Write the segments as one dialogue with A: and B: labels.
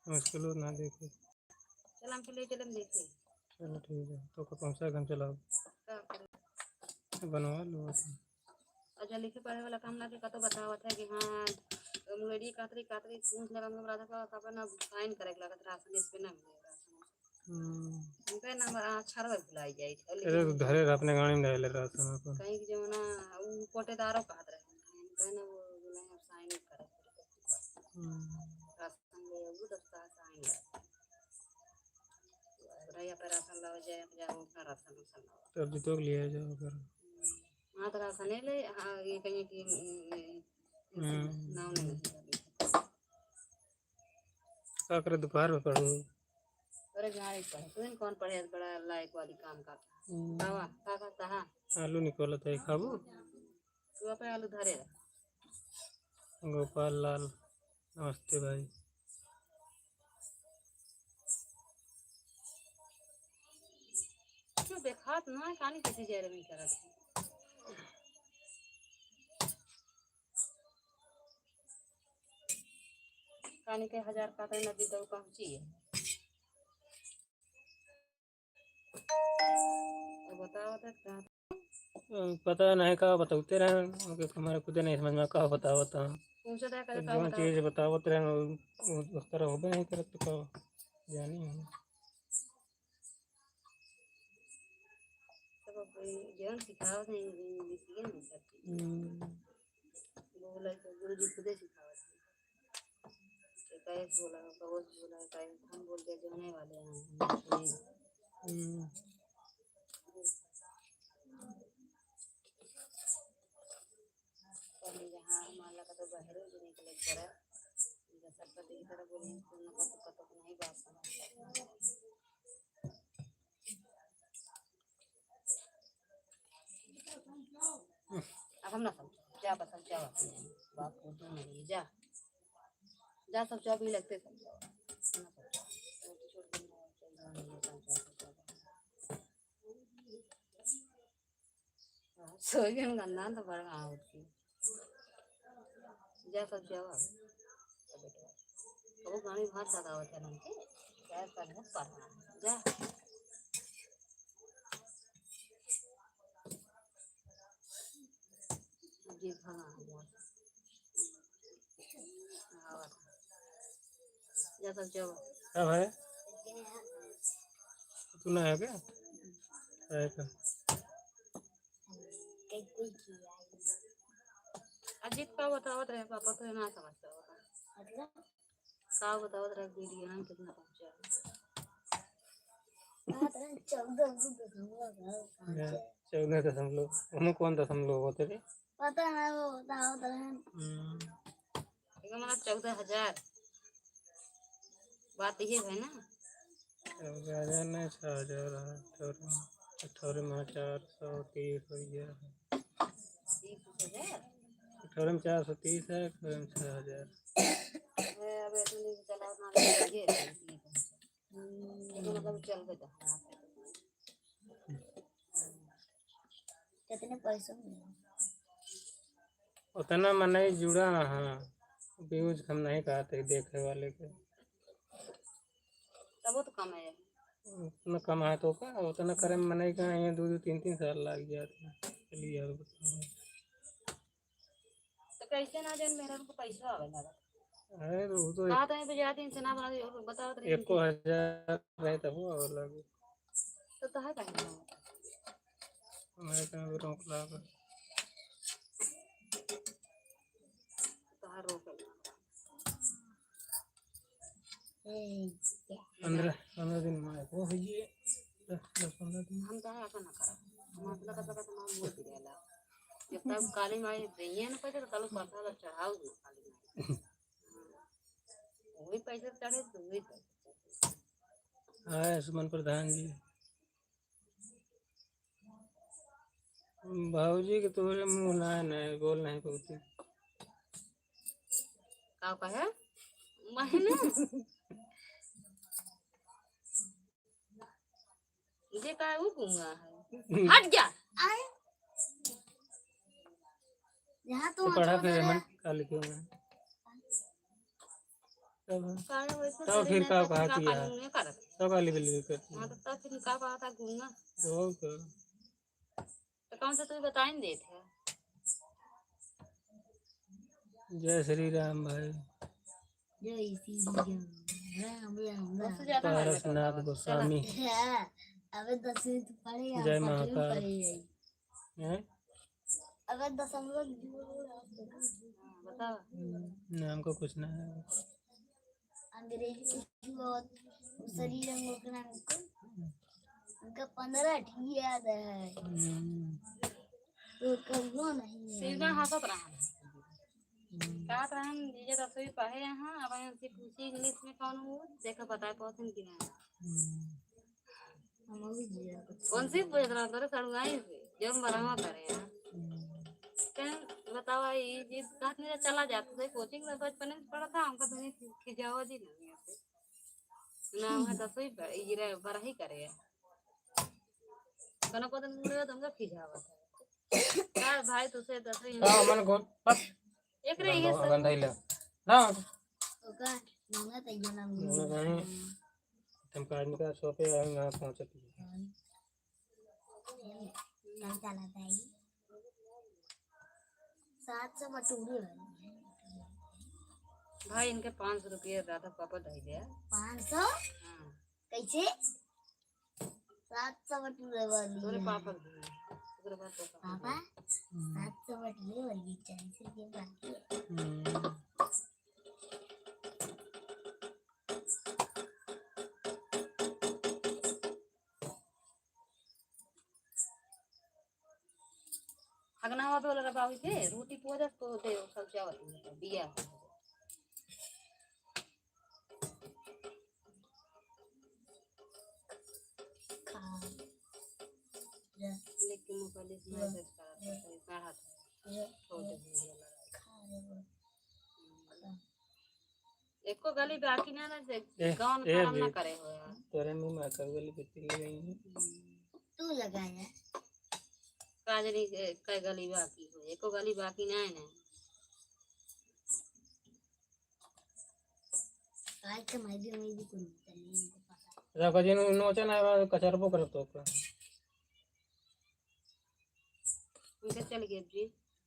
A: मुश्किल हो ना देखे।
B: चल हम ले चलम देखे।
A: चलो ठीक है, तो कब पहुँचा हम चलाओ
B: का करे
A: बनवा लो।
B: अच्छा लिखे पढ़े वाला काम लाके का तो बतावत है कि हाँ मुरेडी कातरी कातरी पूछ लगा हम राधा का अपन साइन करे लागत राशन इस पे ना मिलेगा उनका नाम अच्छा रहा भुलाई जाए
A: अरे तो धरे अपने गाड़ी में डाले राशन अपन
B: कहीं कि जमुना वो कोटेदारों का हाथ रहे कहीं ना वो नहीं अब साइन करे राशन ले वो दस्ता साइन रैया पे राशन लाओ जाए जाओ अपना राशन उसन लाओ
A: तब जी तो लिया जाओ फिर।
B: हाँ तो राशन ले हाँ ये कहीं कि नाव नहीं
A: क्या करे दोपहर में पढ़ो।
B: अरे गाड़ी पढ़े तू कौन पढ़े बड़ा लायक वाली काम का बाबा का करता हाँ
A: आलू निकोला था खाबू
B: तू पे आलू धरे
A: गोपाल लाल नमस्ते भाई।
B: क्यों बेखात ना कहानी किसी जहर में करत कहानी के 1000 का तो नदी तो पहुंची है तो बताओ तो क्या
A: पता नहीं का बताते रहे उनके हमारे खुद नहीं समझ में का बतावता
B: पूछो तो
A: तो
B: का
A: जो
B: बताओ
A: चीज़ बतावत रहे उस तरह हो नहीं करत तो का जानी है
B: सब जीवन सिखाओ नहीं लिखिए नहीं करती बोला तो गुरु जी खुद सिखाओ कैसे बोला कवच बोला कैसे हम बोल के जाने वाले हैं पहले जहाँ मान लगा तो बहरे जो निकले करा जैसा पति की तरह बोली सुनने का तो नहीं बात समझता अब हम ना समझो जा बस समझाओ बाप को तो नहीं जा जा समझाओ भी लगते समझाओ सोई में गंदा तो बड़ा होती जा समझाओ वो गाड़ी भात ज्यादा होता है उनके क्या करना पढ़ना जा जी खाना जा समझाओ
A: अब है तू ना है क्या है क्या
B: अजीत का बतावत रहे पापा तो ना समझता होता का बतावत रहे वीडियो ना कितना पहुंचा
A: 14 दशमलव उन्हें कौन दशमलव होते थे
B: पता है वो बतावत रहे मतलब 14,000 बात ये है ना
A: 14,000 नहीं 6,000 18 में 430 हो गया 18 में 430 है 18 में 6,000
B: अब इतनी चला ना ये मतलब चल गया कितने पैसे
A: उतना मन नहीं जुड़ा हाँ व्यूज हम नहीं कहते देखे वाले के
B: तब तो कम है
A: उतना कम है तो का उतना करे में मन नहीं कहा ये 2-3 साल लग गया था चलिए अब
B: तो कैसे ना जान मेरा को पैसा आवेगा
A: अरे वो तो
B: कहा था बजा दिन से ना बना बताओ तो
A: 1,000 रहे तब वो लगे
B: तो है कहीं
A: मैं कहाँ भी रोक ला
B: तो है रोक
A: 15 दिन में वो है ये 10-15 दिन
B: हम तो ऐसा ना करा मतलब का तो हम बोल दिया जब तक काली माई रही ना पैसे तो कल पैसा चढ़ाओ दो काली माई वही पैसे चढ़े तो वही
A: हाँ सुमन प्रधान जी भाजी के तोरे मुँह ना नहीं बोल नहीं पाती
B: का कहे महीना ये का वो गुंगा है हट जा आए यहाँ तो
A: पढ़ा फिर मन काल क्यों
B: काहे वैसे
A: तब
B: शरीर
A: फिर
B: में
A: का
B: तो
A: कहा
B: का
A: किया
B: पानी नहीं करत।
A: तब गाली बिल्ली करती
B: हाँ तो तब फिर का कहा था घूमना।
A: तो
B: तो कौन सा तुझे बता ही नहीं देते।
A: जय श्री राम भाई
C: जय श्री राम राम राम
B: उससे ज्यादा मैं
A: पारसनाथ
B: चला।
A: गोस्वामी
C: हाँ, अबे 10वीं तो पढ़े हम
A: जय
C: पढ़े
A: महाकाल
C: पढ़े
A: हैं?
C: अबे 10
B: बताओ।
A: नाम को कुछ ना है
C: अंग्रेजी बहुत शरीर अंगों के नाम को उनका 15 ठीक याद है तो कहो नहीं है
B: सीधा हंसत रहा। कहत रहन ये 10वीं पढ़े यहाँ अब उनसे पूछी इंग्लिश में कौन हो देखा पता है पहुंचन की ना।
C: हम अभी जिया
B: कौन सी पूछ रहा तेरे सड़ुआई से जब मरवा करे यार। कहीं बताओ ये चीज कहत नहीं चला जाता था कोचिंग में बचपन में पढ़ा था हमका तो नहीं खिजाओ जी नहीं आते ना हम 10वीं पढ़े ये बड़ा ही करे कनो को दिन मुड़े तुमका खिजावा था भाई तुझसे 10वीं
A: मन को
B: एक रे ये सब
A: गंधा ले ना
C: ओका नंगा तैयो नाम
A: नहीं तुम काटने का सौ पे यहाँ पहुँचती
C: नाम चला था 700 बटूरे
B: भाई इनके 500 रुपये दादा पापा ढाई दिया
C: 500
B: हाँ
C: कैसे 700 बटूरे वाली
B: तोरे पापा तेरे पापा
C: पापा 700 बटूरे वाली 40 रुपये बाकी
B: अगना हुआ बोल रहा बाबू थे रोटी पोजा तो दे सब चावल दिया लेकिन मुकालिस मैसेज करा था छोड़ दिया एको गली बाकी ना ना गांव में काम ना करे हो यार
A: तेरे मुंह में कर गली बिल्ली गई
C: तू लगाया
B: काजरी कई गली बाकी हो एको गली बाकी ना है ना
C: काय के माहिती कोण त्यांनी पता
A: राका जी नोचे ना कचर पो करतो का
B: उनके चल गए जी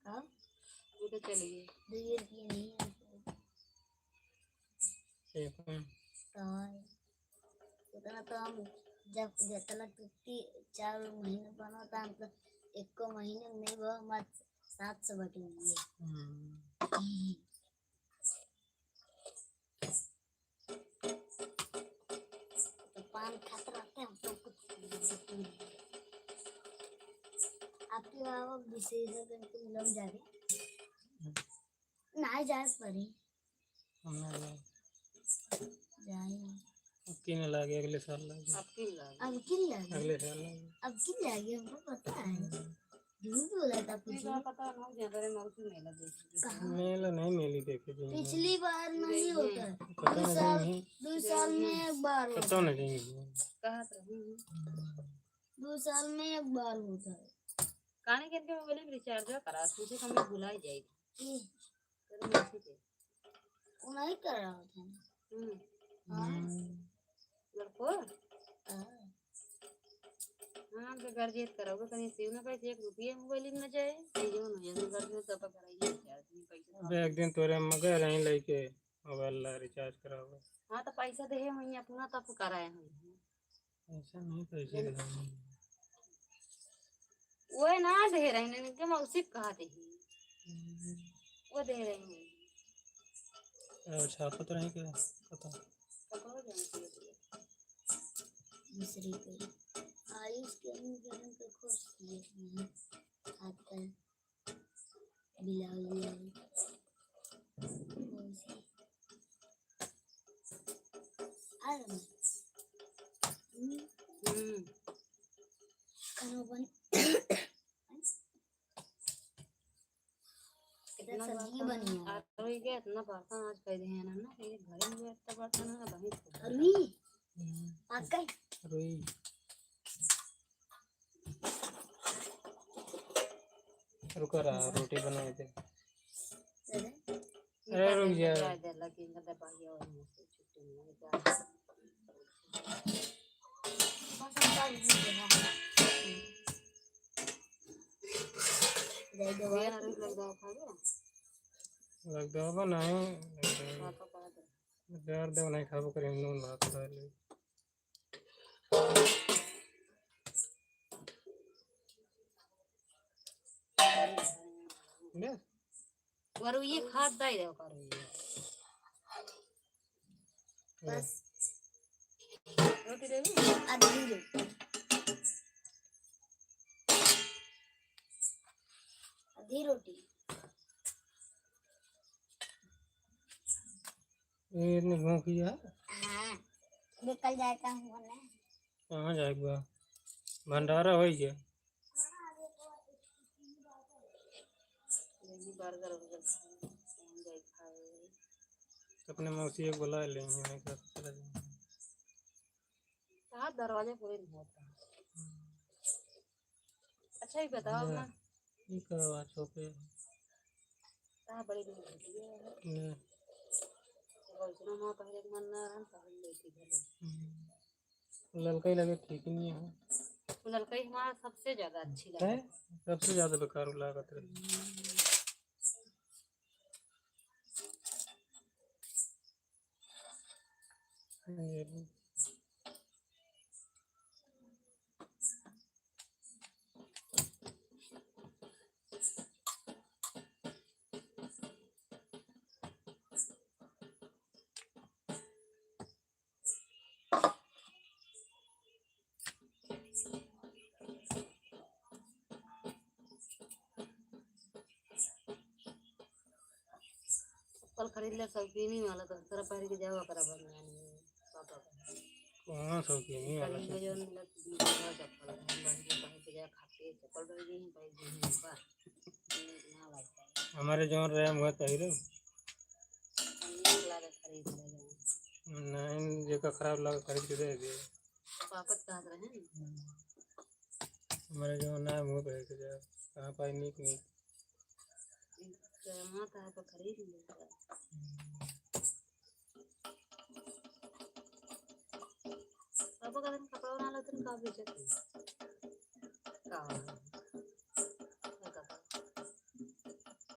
C: हां
B: उनके चल गए
C: 2 रुपये नहीं है
A: ठीक है
C: तो उतना तो हम जब जितना 4 महीने बनाता हम तो एक को महीने में वो मत 700 बटूरी है तो पान खाते रहते हैं हम तो कुछ आपके बाबा विशेष करके लग जाए ना जाए पड़ी जाए
A: किन लागे अगले साल लागे
B: अब किल
C: अब
B: लागे
C: किल
A: अगले साल लागे
C: अब किल लागे हमको पता है झूठ बोला था कुछ
B: का पता ना जगह मौसम मेला देखी
A: मेला नहीं मेली देखे जी
C: पिछली बार नहीं होता है
A: पता नहीं
C: 2 साल में एक बार होता
A: पता नहीं
B: कहत रही
C: है 2 साल में एक बार होता है
B: काने के मोबाइल में रिचार्ज करा तुझे कम भुलाई जाएगी
C: ये
B: तेरे मैसेज है
C: वो नहीं कर रहा था हाँ
B: लड़को
C: हाँ
B: हाँ तो गर्जेत करोगे कहीं सीव ना पैसे 1 रुपये मोबाइल में जाए जो न जरूर गर्जेत तब कराइए रिचार्ज नहीं पैसा
A: अबे एक दिन तोरे मगर रही लेके मोबाइल ला रिचार्ज कराओगे
B: हाँ तो पैसा दे हम अपना तब कराए हम
A: ऐसा नहीं पैसे
B: वो ना दे रहे हैं इनके मौसी कहा दे वो दे रहे हैं
A: और छापत रही क्या पता
B: पकड़ो जाने
C: दूसरी कोई आयुष के अनुकरण को खोज किए आजकल बिलावली आई कनोबन कितना सब्जी बनी है
B: अरे ये इतना बर्तन आज कर दिए हैं ना ये घर में इतना बर्तन है बहुत
C: अरवी आका
A: रुई रुका रहा रोटी बनाए थे अरे रुक जा
B: जाए दे लगी कर दे पाई और मुझसे छुट्टी नहीं जा
C: बस का भी दे दो
B: ये ना रुक लग जाओ खाओ
A: लग दो नहीं
B: पापा पा दे
A: डर दे नहीं खाबो करे नून भात खा ले ले
B: वरु ये खाद दाई दे करो ये
C: बस
B: रोटी देवी
C: आधी रोटी
A: ये इतनी भूखी है
C: हाँ निकल जाएगा हुआ ना
A: कहाँ जाएगा भंडारा हो गया
B: ये बर्गर हो जाए खाए
A: अपने मौसी को बुला लेंगे नहीं कर चला जाएंगे
B: हाथ दरवाजे पूरे नहीं होता अच्छा ही बताओ ना
A: ये करो आछो पे
B: कहाँ बड़ी नहीं होती है
A: ले
B: इतना माँ पहले एक मन ना रहन पहले लेती है
A: ललका ही लगे ठीक नहीं है
B: लड़का ही हमारा सबसे ज्यादा अच्छी
A: है
B: लगी
A: सबसे ज्यादा बेकार लागत रही ये
B: कल खरीद ले सब पीनी वाला तो तेरा पैर के जावा करा बनना पापा
A: कहाँ शौकीन वाला
B: कल जो मिला दूसरा चप्पल बन के पैर के जा खाते चप्पल रह गई पैर के ऊपर ना लगता है
A: हमारे जो रैम हुआ तही
B: लागे खरीद ले जाओ
A: नहीं जेका खराब लगा खरीद के दे दिए
B: पापा कहा रहे हैं
A: हमारे जो नाम हुआ कहे के जा कहाँ पाई नीक नीक
B: माता है तो खरीद ले पापा का दिन कपड़ा बना लेते हैं काफी अच्छा